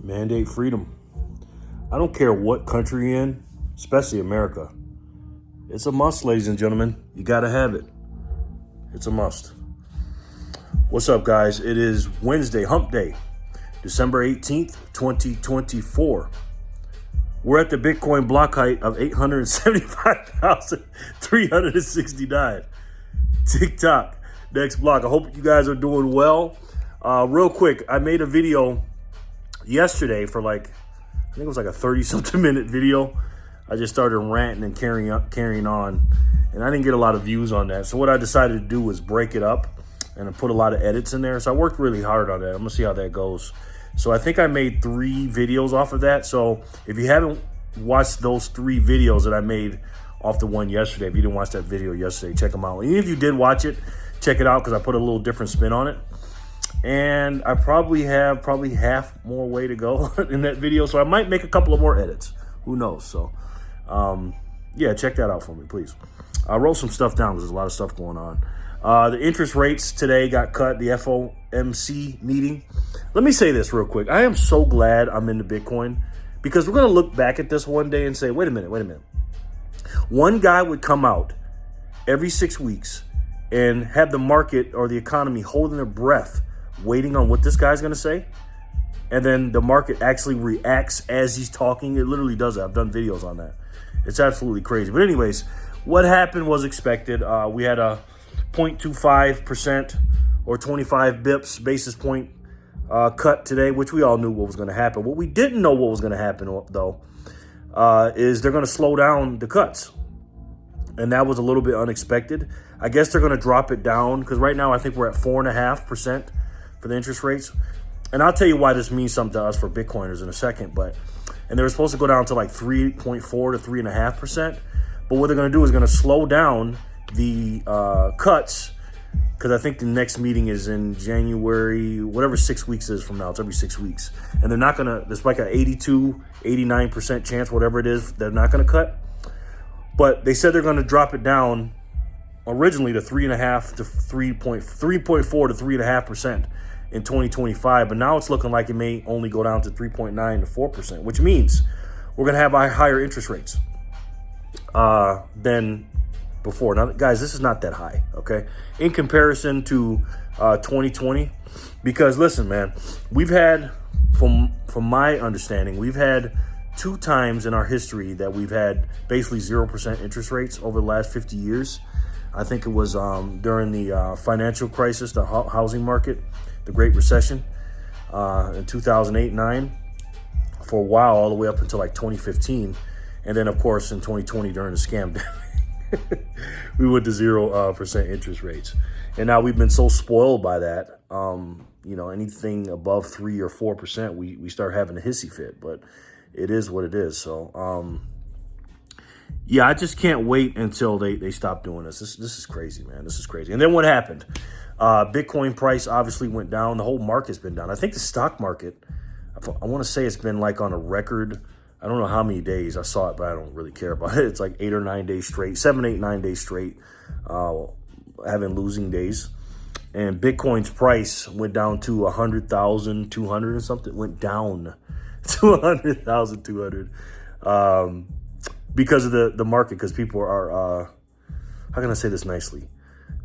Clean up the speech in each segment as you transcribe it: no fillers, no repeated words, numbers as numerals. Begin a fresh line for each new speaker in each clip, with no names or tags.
Mandate freedom. I don't care what country you're in, especially America. It's a must, ladies and gentlemen. You got to have it. It's a must. What's up, guys? It is Wednesday, hump day, December 18th, 2024. We're at the Bitcoin block height of 875,369. TikTok, next block. I hope you guys are doing well. Real quick, I made a video yesterday for I think it was like a 30-something minute video. I just started ranting and carrying on, and I didn't get a lot of views on that. So what I decided to do was break it up and put a lot of edits in there. So I worked really hard on that. I'm gonna see how that goes. So I think I made 3 videos off of that. So if you haven't watched those 3 videos that I made off the one yesterday, if you didn't watch that video yesterday, check them out. Even if you did watch it, check it out because I put a little different spin on it. And I probably have half more way to go in that video. So I might make a couple of more edits. Who knows? So yeah, check that out for me, please. I wrote some stuff down because there's a lot of stuff going on. The interest rates today got cut, the FOMC meeting. Let me say this real quick. I am so glad I'm into Bitcoin because we're going to look back at this one day and say, wait a minute. One guy would come out every 6 weeks and have the market or the economy holding their breath, waiting on what this guy's going to say. And then the market actually reacts as he's talking. It literally does that. I've done videos on that. It's absolutely crazy. But anyways, what happened was expected. We had a 0.25% or 25 basis point cut today, which we all knew what was going to happen. What we didn't know what was going to happen, though, is they're going to slow down the cuts. And that was a little bit unexpected. I guess they're going to drop it down because right now I think we're at 4.5% for the interest rates. And I'll tell you why this means something to us for Bitcoiners in a second. And they were supposed to go down to like 3.4 to 3.5%. But what they're going to do is going to slow down the cuts because I think the next meeting is in January, whatever 6 weeks is from now. It's every 6 weeks. And they're not going to, there's like an 82, 89% chance, whatever it is, they're not going to cut. But they said they're going to drop it down originally to 3.5 to 3.4 to 3.5% in 2025. But now it's looking like it may only go down to 3.9 to 4%, which means we're going to have higher interest rates than before. Now, guys, this is not that high, okay? In comparison to 2020, because listen, man, we've had, from my understanding, we've had 2 times in our history that we've had basically 0% interest rates over the last 50 years. I think it was during the financial crisis, the housing market, the Great Recession in 2008-9, for a while, all the way up until like 2015. And then, of course, in 2020 during the scam, we went to 0% interest rates. And now we've been so spoiled by that, anything above 3 or 4%, we start having a hissy fit. But it is what it is. So, yeah, I just can't wait until they stop doing this. This is crazy, man. This is crazy. And then what happened? Bitcoin price obviously went down. The whole market's been down. I think the stock market, I want to say it's been like on a record. I don't know how many days I saw it, but I don't really care about it. It's like 8 or 9 days straight, 7, 8, 9 days straight, having losing days. And Bitcoin's price went down to 100,200 or something. It went down to 100,200 because of the market, because people are, how can I say this nicely?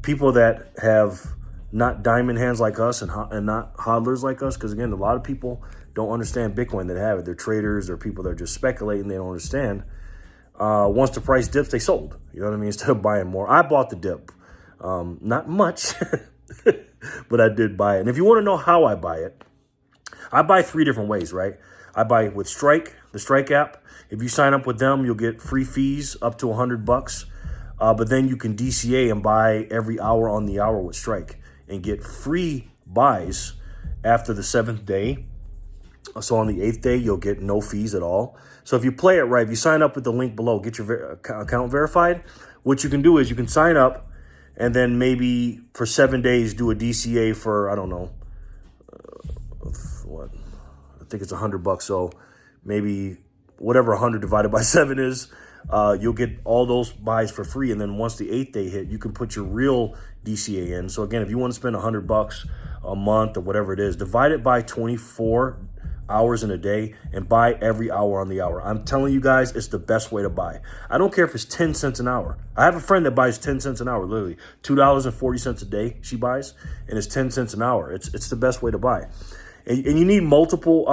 People that have not diamond hands like us and not hodlers like us, because again, a lot of people don't understand Bitcoin that have it. They're traders, they're people that are just speculating, they don't understand. Once the price dips, they sold. You know what I mean? Instead of buying more. I bought the dip. Not much, but I did buy it. And if you want to know how I buy it, I buy 3 different ways, right? I buy with Strike, the Strike app. If you sign up with them, you'll get free fees up to $100. But then you can DCA and buy every hour on the hour with Strike and get free buys after the 7th day. So on the 8th day, you'll get no fees at all. So if you play it right, if you sign up with the link below, get your account verified, what you can do is you can sign up and then maybe for 7 days do a DCA for, I don't know, I think it's $100. So maybe whatever 100 divided by 7 is, you'll get all those buys for free. And then once the 8th day hit, you can put your real DCA in. So again, if you want to spend $100 a month or whatever it is, divide it by 24 hours in a day and buy every hour on the hour. I'm telling you guys, it's the best way to buy. I don't care if it's 10 cents an hour. I have a friend that buys 10 cents an hour, literally $2.40 a day she buys, and it's 10 cents an hour. It's the best way to buy. And you need multiple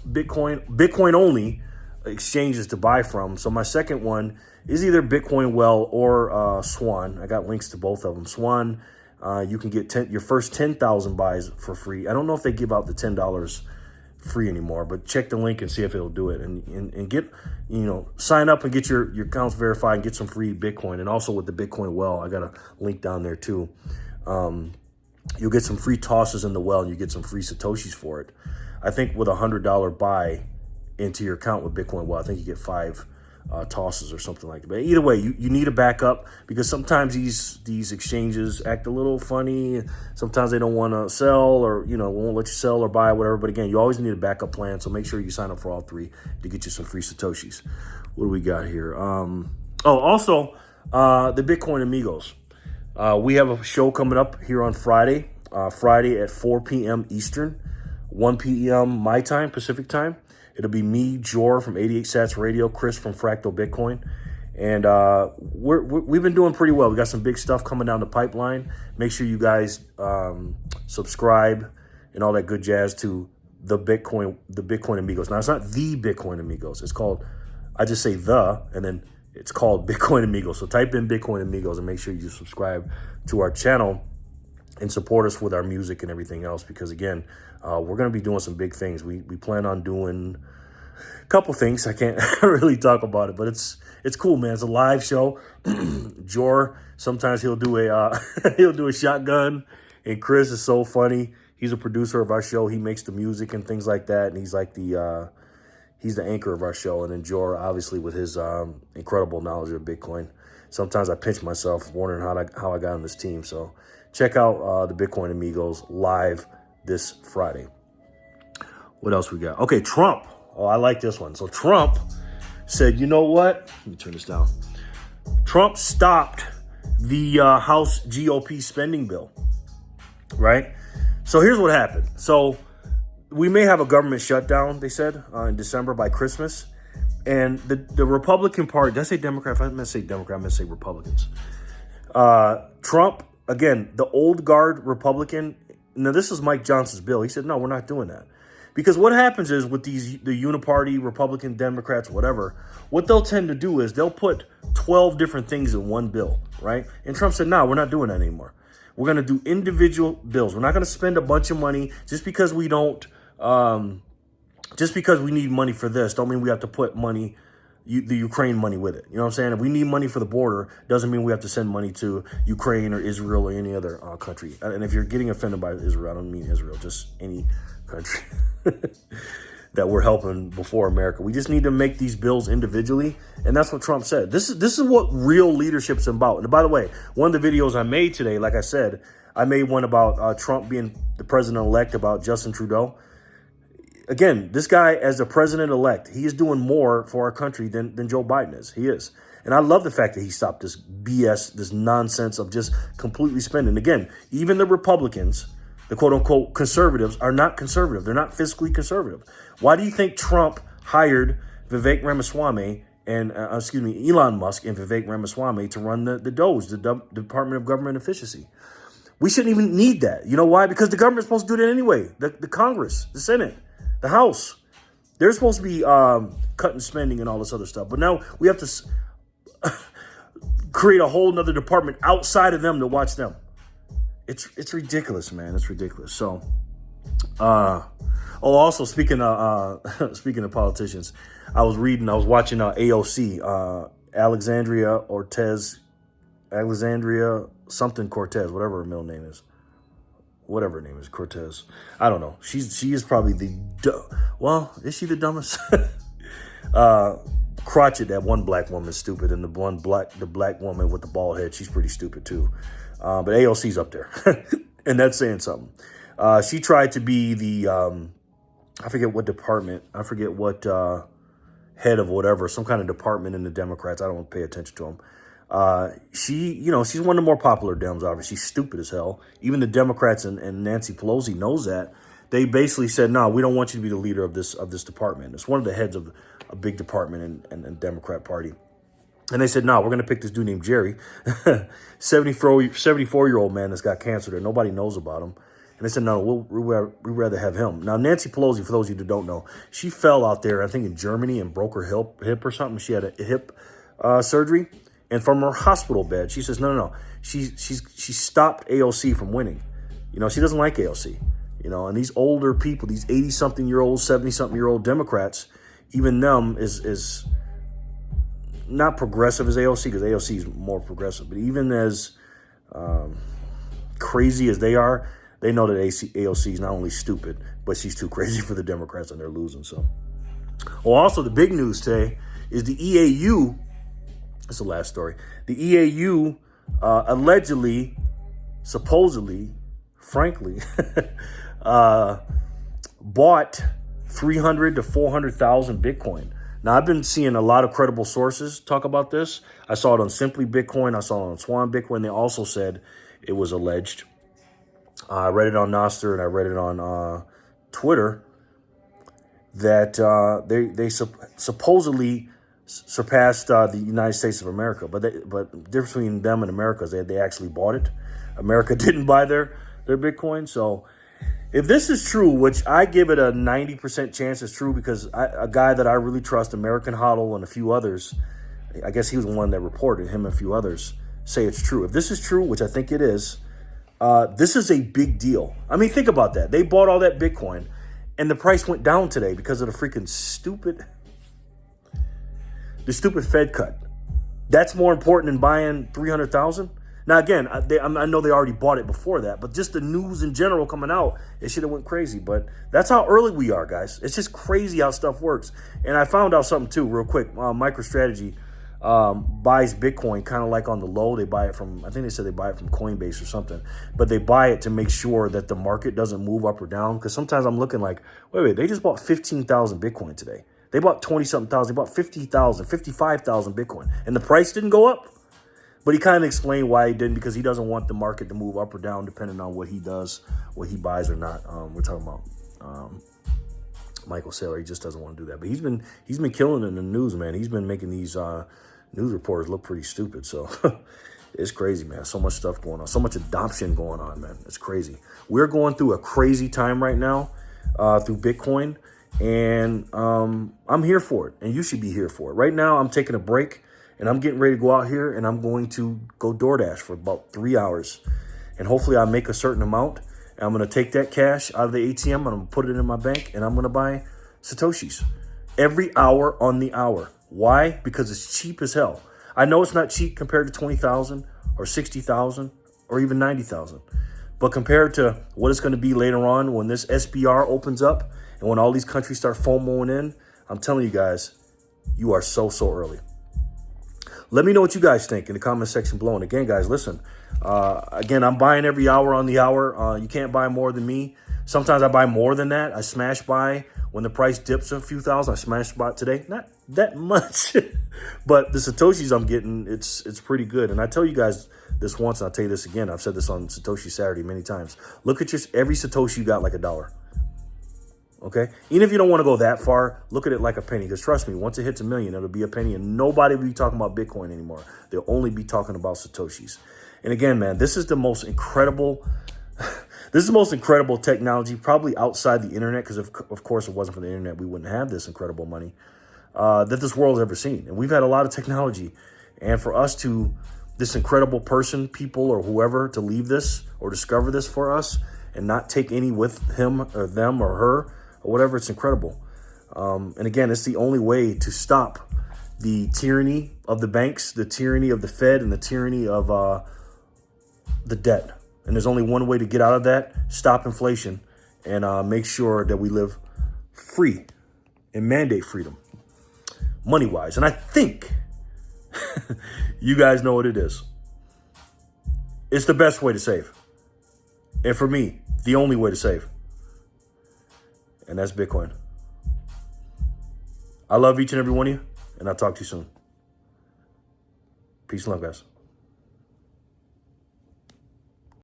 Bitcoin only exchanges to buy from. So my second one is either Bitcoin Well or Swan. I got links to both of them. Swan, you can get your first 10,000 buys for free. I don't know if they give out the $10 free anymore, but check the link and see if it'll do it, and get, sign up and get your accounts verified and get some free Bitcoin. And also with the Bitcoin Well, I got a link down there too. You'll get some free tosses in the well and you get some free Satoshis for it. I think with $100 buy into your account with Bitcoin Well, I think you get 5 tosses or something like that. But either way, you need a backup, because sometimes these exchanges act a little funny. Sometimes they don't want to sell, or won't let you sell or buy, whatever. But again, you always need a backup plan, so make sure you sign up for all 3 to get you some free Satoshis. What do we got here? Also the Bitcoin Amigos. We have a show coming up here on Friday at 4 p.m. Eastern, 1 p.m. my time, Pacific time. It'll be me, Jor from 88 Sats Radio, Chris from Fractal Bitcoin. And we've been doing pretty well. We got some big stuff coming down the pipeline. Make sure you guys subscribe and all that good jazz to the Bitcoin Amigos. Now, it's not the Bitcoin Amigos. It's called, I just say and then it's called Bitcoin Amigos. So type in Bitcoin Amigos and make sure you subscribe to our channel and support us with our music and everything else. Because again, we're going to be doing some big things. We plan on doing a couple things. I can't really talk about it, but it's cool, man. It's a live show. Jor, sometimes he'll do a shotgun, and Chris is so funny. He's a producer of our show. He makes the music and things like that, and he's like he's the anchor of our show. And then Jor, obviously, with his incredible knowledge of Bitcoin. Sometimes I pinch myself wondering how I got on this team. So check out the Bitcoin Amigos live this Friday. What else we got? Okay, Trump. Oh, I like this one. So Trump said, you know what? Let me turn this down. Trump stopped the House GOP spending bill, right? So here's what happened. So we may have a government shutdown, they said, in December by Christmas. And the Republican Party, did I say Democrat? If I meant to say Democrat, I meant to say Republicans. Trump, again, the old guard Republican. Now, this is Mike Johnson's bill. He said, no, we're not doing that. Because what happens is with the uniparty, Republican, Democrats, whatever, what they'll tend to do is they'll put 12 different things in one bill, right? And Trump said, no, we're not doing that anymore. We're going to do individual bills. We're not going to spend a bunch of money just because we don't, just because we need money for this, don't mean we have to put money, the Ukraine money with it. You know what I'm saying? If we need money for the border, doesn't mean we have to send money to Ukraine or Israel or any other country. And if you're getting offended by Israel, I don't mean Israel, just any country that we're helping before America. We just need to make these bills individually. And that's what Trump said. This is what real leadership's about. And by the way, one of the videos I made today, like I said, I made one about Trump being the president-elect, about Justin Trudeau. Again, this guy, as the president-elect, he is doing more for our country than Joe Biden is. He is. And I love the fact that he stopped this BS, this nonsense of just completely spending. Again, even the Republicans, the quote-unquote conservatives, are not conservative. They're not fiscally conservative. Why do you think Trump hired Vivek Ramaswamy and, Elon Musk and Vivek Ramaswamy to run the DOGE, the Department of Government Efficiency? We shouldn't even need that. You know why? Because the government's supposed to do that anyway. The Congress, the Senate, the House, they're supposed to be cutting spending and all this other stuff. But now we have to create a whole nother department outside of them to watch them. It's ridiculous, man. It's ridiculous. So, also speaking of politicians, I was watching AOC, Alexandria something Cortez, whatever her middle name is. Whatever her name is, Cortez. I don't know. She is probably is she the dumbest? Crotchet, that one black woman, is stupid, and the black woman with the bald head, she's pretty stupid too. But AOC's up there, and that's saying something. She tried to be the I forget what department, I forget what head of whatever, some kind of department in the Democrats. I don't pay attention to them. She's one of the more popular Dems, obviously. She's stupid as hell. Even the Democrats and Nancy Pelosi knows that. they basically said, no, we don't want you to be the leader of this department. It's one of the heads of a big department in the Democrat Party. And they said, no, we're going to pick this dude named Jerry, 74-year-old man that's got cancer that nobody knows about him. And they said, no, we'd rather have him. Now, Nancy Pelosi, for those of you that don't know, she fell out there, I think in Germany, and broke her hip or something. She had a hip surgery. And from her hospital bed, she says, no. She stopped AOC from winning. You know, she doesn't like AOC. You know, and these older people, these 80-something-year-old, 70-something-year-old Democrats, even them is not progressive as AOC, because AOC is more progressive. But even as crazy as they are, they know that AOC is not only stupid, but she's too crazy for the Democrats, and they're losing. So, well, also the big news today is the EAU. That's the last story. The EAU allegedly, supposedly, frankly, bought 300 to 400,000 Bitcoin. Now, I've been seeing a lot of credible sources talk about this. I saw it on Simply Bitcoin. I saw it on Swan Bitcoin. They also said it was alleged. I read it on Nostr, and I read it on Twitter that they supposedly surpassed the United States of America. But the difference between them and America is they actually bought it. America didn't buy their Bitcoin. So if this is true, which I give it a 90% chance it's true, because a guy that I really trust, American Hodl and a few others, I guess he was the one that reported, him and a few others, say it's true. If this is true, which I think it is, this is a big deal. I mean, think about that. They bought all that Bitcoin, and the price went down today because of the freaking stupid Fed cut. That's more important than buying 300,000. Now, again, I know they already bought it before that, but just the news in general coming out, it should have went crazy. But that's how early we are, guys. It's just crazy how stuff works. And I found out something, too, real quick. MicroStrategy buys Bitcoin kind of like on the low. They buy it from, I think they said they buy it from Coinbase or something. But they buy it to make sure that the market doesn't move up or down. Because sometimes I'm looking like, wait, they just bought 15,000 Bitcoin today. They bought 20-something thousand. They bought 50,000, 55,000 Bitcoin. And the price didn't go up. But he kind of explained why he didn't, because he doesn't want the market to move up or down depending on what he does, what he buys or not. We're talking about Michael Saylor. He just doesn't want to do that. But he's been killing it in the news, man. He's been making these news reporters look pretty stupid. So it's crazy, man. So much stuff going on. So much adoption going on, man. It's crazy. We're going through a crazy time right now through Bitcoin. And I'm here for it. And you should be here for it. Right now, I'm taking a break. And I'm getting ready to go out here, and I'm going to go DoorDash for about 3 hours. And hopefully I'll make a certain amount. And I'm going to take that cash out of the ATM, and I'm going to put it in my bank, and I'm going to buy Satoshis every hour on the hour. Why? Because it's cheap as hell. I know it's not cheap compared to 20,000 or 60,000 or even 90,000. But compared to what it's going to be later on when this SBR opens up and when all these countries start FOMOing in, I'm telling you guys, you are so early. Let me know what you guys think in the comment section below. And again, guys, listen, again, I'm buying every hour on the hour. You can't buy more than me. Sometimes I buy more than that. I smash buy when the price dips a few thousand. I smash buy today. Not that much, but the Satoshis I'm getting, it's pretty good. And I tell you guys this once, and I'll tell you this again. I've said this on Satoshi Saturday many times. Look at every Satoshi you got like $1. Okay, even if you don't want to go that far, look at it like a penny. Because trust me, once it hits $1 million, it'll be a penny, and nobody will be talking about Bitcoin anymore. They'll only be talking about Satoshis. And again, man, this is the most incredible. This is the most incredible technology, probably outside the internet. Because of course, if it wasn't for the internet, we wouldn't have this incredible money that this world has ever seen. And we've had a lot of technology, and for us to this incredible person, people, or whoever to leave this or discover this for us and not take any with him or them or her. Or whatever, it's incredible. And again, it's the only way to stop the tyranny of the banks, the tyranny of the Fed, and the tyranny of the debt. And there's only one way to get out of that: stop inflation and make sure that we live free and mandate freedom, money-wise. And I think you guys know what it is. It's the best way to save. And for me, the only way to save. And that's Bitcoin. I love each and every one of you, and I'll talk to you soon. Peace and love, guys.